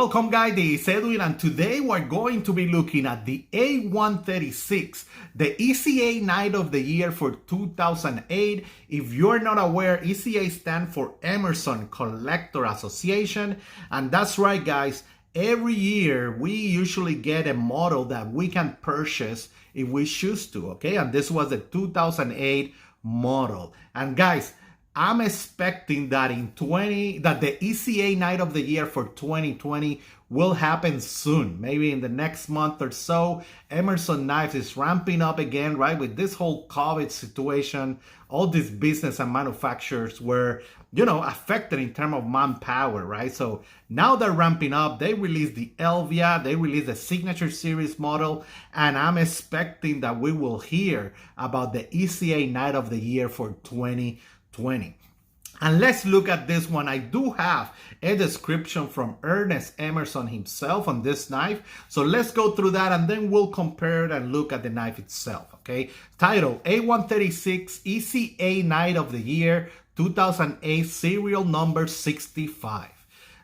welcome guys, this is Edwin, and today we're going to be looking at the A-136, the ECA Knight of the Year for 2008. If you're not aware, ECA stands for Emerson Collector Association, and that's right guys, every year we usually get a model that we can purchase if we choose to, okay? And this was the 2008 model. And guys, I'm expecting that that the ECA Knight of the Year for 2020 will happen soon, maybe in the next month or so. Emerson Knives is ramping up again, right? With this whole COVID situation, all these business and manufacturers were, affected in terms of manpower, right? So now they're ramping up. They released the Elvia, they released the Signature Series model, and I'm expecting that we will hear about the ECA Knight of the Year for 2020. And let's look at this one. I do have a description from Ernest Emerson himself on this knife. So let's go through that and then we'll compare it and look at the knife itself, okay? Title, A-136 ECA Knight of the Year 2008, serial number 65.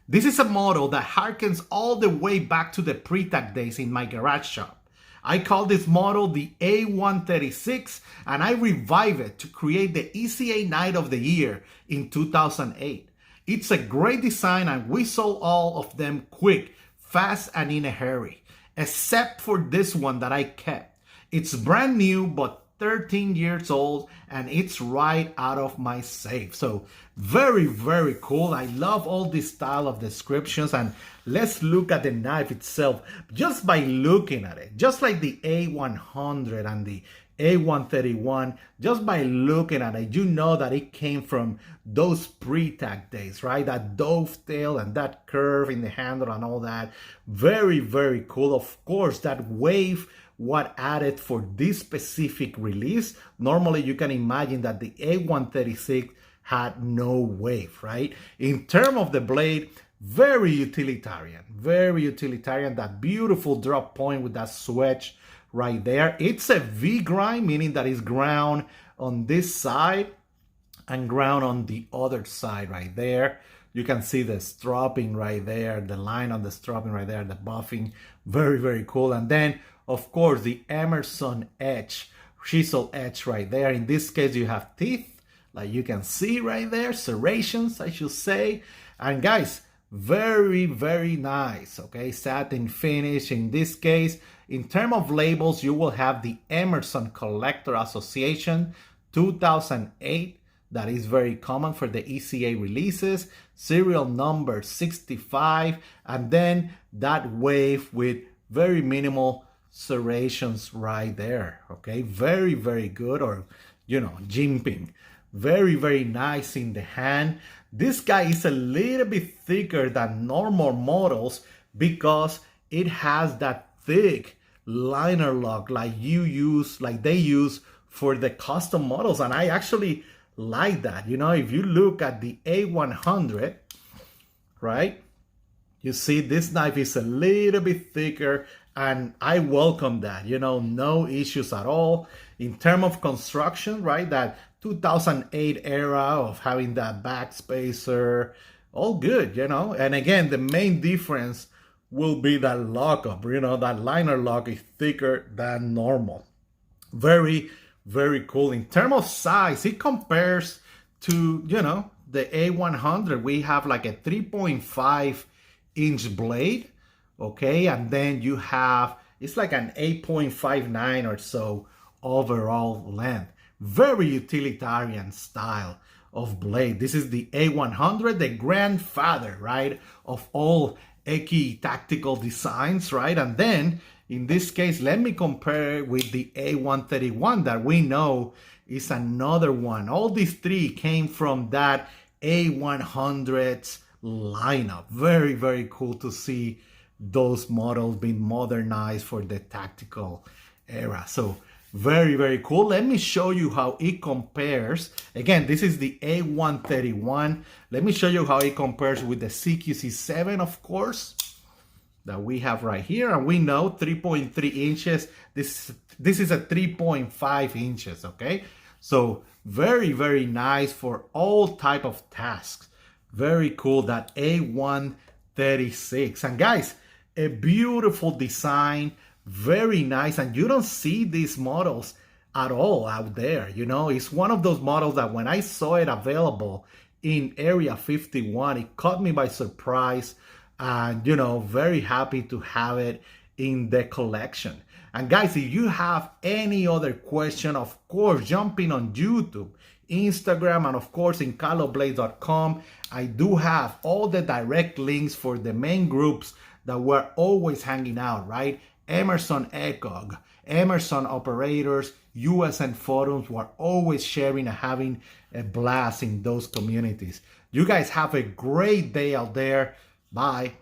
This is a model that harkens all the way back to the pre-tack days in my garage shop. I call this model the A-136, and I revive it to create the ECA Knight of the Year in 2008. It's a great design, and we sold all of them quick, fast, and in a hurry, except for this one that I kept. It's brand new, but 13 years old, and it's right out of my safe. So very, very cool. I love all this style of descriptions, and let's look at the knife itself just by looking at it. Just like the A100 and the A131, just by looking at it, you know that it came from those pre-tack days, right? That dovetail and that curve in the handle and all that. Very, very cool. Of course, that wave what added for this specific release. Normally you can imagine that the A136 had no wave, right? In terms of the blade, very utilitarian, that beautiful drop point with that switch right there. It's a V grind, meaning that it's ground on this side and ground on the other side right there. You can see the stropping right there, the line on the stropping right there, the buffing, very, very cool. And then of course, the Emerson edge, chisel edge right there. In this case, you have teeth, like you can see right there, serrations, I should say. And guys, very, very nice, okay? Satin finish. In this case, in terms of labels, you will have the Emerson Collector Association 2008. That is very common for the ECA releases. Serial number 65. And then that wave with very minimal serrations right there, okay? Very, very good, or jimping. Very, very nice in the hand. This guy is a little bit thicker than normal models because it has that thick liner lock like they use for the custom models, and I actually like that. If you look at the A100, right, you see this knife is a little bit thicker, and I welcome that, no issues at all. In terms of construction, right, that 2008 era of having that back spacer, all good, And again, the main difference will be that lockup, that liner lock is thicker than normal. Very, very cool. In terms of size, it compares to, the A100. We have like a 3.5 inch blade. Okay, and then you have, it's like an 8.59 or so overall length. Very utilitarian style of blade. This is the A100, the grandfather, right, of all ECA tactical designs, right? And then, in this case, let me compare it with the A131 that we know is another one. All these three came from that A100's lineup. Very, very cool to see those models being modernized for the tactical era. So very, very cool. Let me show you how it compares. Again, this is the A131. Let me show you how it compares with the CQC7, of course, that we have right here. And we know 3.3 inches. This is a 3.5 inches, okay? So very, very nice for all type of tasks. Very cool. That A1 36. And guys, a beautiful design, very nice. And you don't see these models at all out there. You know, it's one of those models that when I saw it available in Area 51, it caught me by surprise. And, you know, very happy to have it in the collection. And guys, if you have any other question, of course, jump in on YouTube, Instagram, and of course in carlosblades.com. I do have all the direct links for the main groups that we're always hanging out, right? Emerson ECOG, Emerson operators, USN forums. We're always sharing and having a blast in those communities. You guys have a great day out there. Bye.